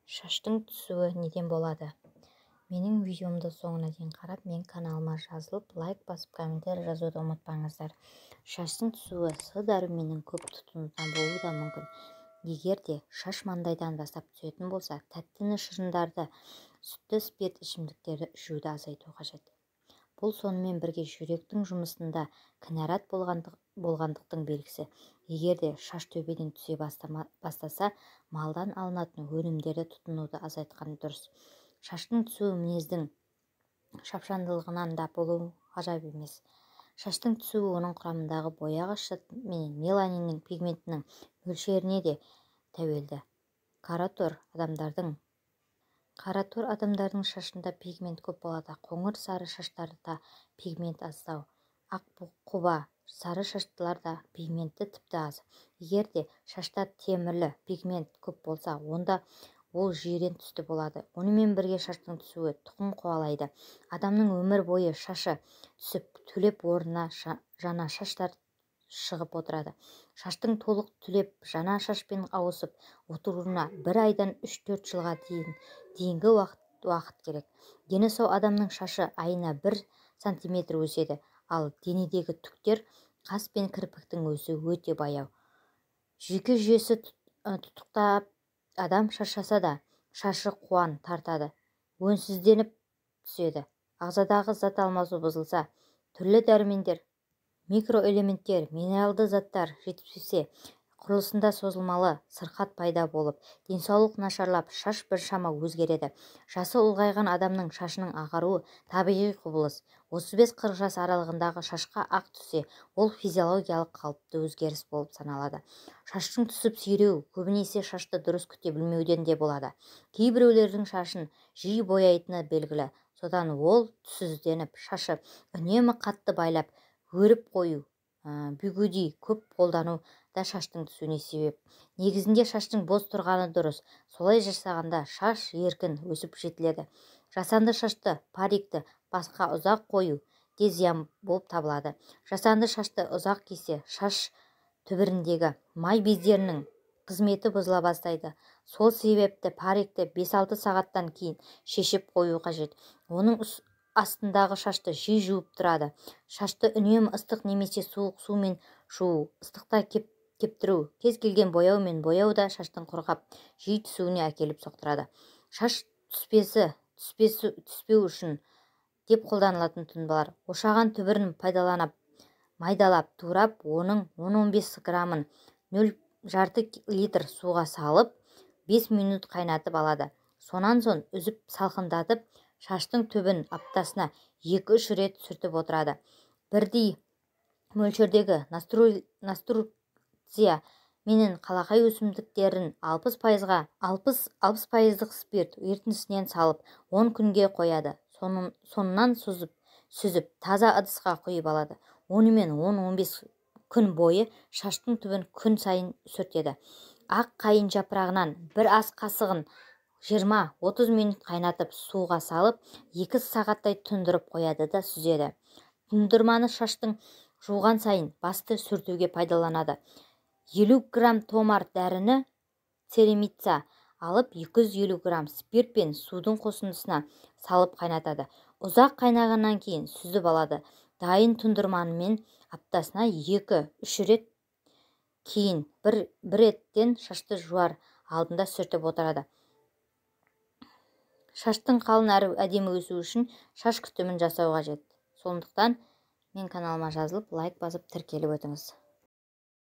Шаштың түсуі неден болады? Менің видеомды соңына дейін қарап, мен каналыма жазылып, лайк басып, комментарий жазуды ұмытпаңыздар. Шаштың түсуі С дәруменінің көп тұтынудан болуы да мүмкін. Егер де шаш маңдайдан бастап түсетін болса, тәттіні шырындарды, сүтті спирт ішімдіктерді ішуді азайту қажет. Бұл сонымен бірге жүректің жұмысында кінәрат болғандықтың белгісі. Егер де шаш төбеден түсе бастаса, малдан алынатын өнімдерді тұтынуды азайтқан дұрыс. Шаштың түсуі мінездің шапшаңдылығынан да болуы ғажап емес. Шаштың түсуі оның құрамындағы бояғыш зат мен меланиннің пигментінің мөлшеріне де тәуелді. Қаратор адамдардың шашында пигмент көп болады. Қоңыр сары шаштарда пигмент аздау. Ақ құба сары шаштыларда пигменті тіпті аз. Егер де шашта темірлі пигмент көп болса, онда ол жирен түсті болады. Онымен бірге шаштың түсуі тұқым қуалайды. Адамның өмір бойы шашы түсіп, түлеп орнына жаңа шаштар шығып отырады. Шаштың толық түлеп, жаңа шашпен ауысып отыруына 1 айдан 3-4 жылға дейінгі уақыт керек. Дені сау адамның шашы айына 1 сантиметр өседі, ал денедегі түктер, қас пен кірпіктің өсі өте баяу. Жүйке жүйесі тұтықтап, адам шаршаса да, шашы қуан тартады, өнсізденіп түседі. Ағзадағы зат алмасу бұзылса, түрлі дәрумендер, микроэлементтер, минералды заттар жетіспесе, құрылысында созылмалы сырқат пайда болып, денсаулық нашарлап, шаш біршама өзгереді. Жасы ұлғайған адамның шашының ағаруы табиғи құбылыс. 35-40 жас аралығындағы шашқа ақ түсе, ол физиологиялық қалыпты өзгеріс болып саналады. Шаштың түсіп сиреуі көбінесе шашты дұрыс күте білмеуден де болады. Кейбіреулердің шашын жиі бояйтыны белгілі. Содан ол түссізденіп, шашы үнемі қатты байлап, өріп қою, бүгуди көп қолдану да шаштың түсуіне себеп. Негізінде шаштың бос тұрғаны дұрыс. Солай жасағанда шаш еркін өсіп жетіледі. Жасанды шашты, парикті басқа ұзақ қою де зиян болып табылады. Жасанды шашты ұзақ кесе, шаш түбіріндегі май бездерінің қызметі бұзыла бастайды. Сол себепті парикті 5-6 сағаттан кейін шешіп қою қажет. Оның астындағы шашты жиі жуып тұрады. Шашты үнемі ыстық немесе суық сумен жуу, ыстықта кептіру, кез келген бояу мен бояу да шаштың құрғап, жиі түсуіне әкеліп соқтырады. Шаш түспеу үшін деп қолданылатын тұнбалар: ошаған түбірін пайдаланып, майдалап, турап, оның 10-15 грамын 0,5 литр суға салып, 5 минут қайнатып алады. Сонан соң үзіп салқындатып, шаштың түбін аптасына 2-3 рет сүртіп отырады. Бірдей мөлшердегі наструкция менен қалақай өсімдіктерін 60% спирт ерітіндісінен салып 10 күнге қояды. Сонынан сүзіп, таза ыдысқа құйып алады. Онымен 10-15 күн бойы шаштың түбін күн сайын сүртеді. Ақ қайын жапырағынан 1 ас қасығын 20-30 минут қайнатып, суға салып, 2 сағаттай тұндырып қояды да сүзеді. Тұндырманы шаштың жуған сайын басты сүртуге пайдаланады. 50 грамм томар дәріні церемица алып, 250 грамм спирт пен судың қосындысына салып қайнатады. Ұзақ қайнағаннан кейін сүзіп алады. Дайын тұндырманымен аптасына 2-3 рет кейін бір реттен шашты жуар алдында сүртіп отырады. Шаштың қалың әрі әдемі өсуі үшін шаш күтімін жасау қажет. Сондықтан мен каналыма жазылып, лайк басып, тіркеліп өтіңіз.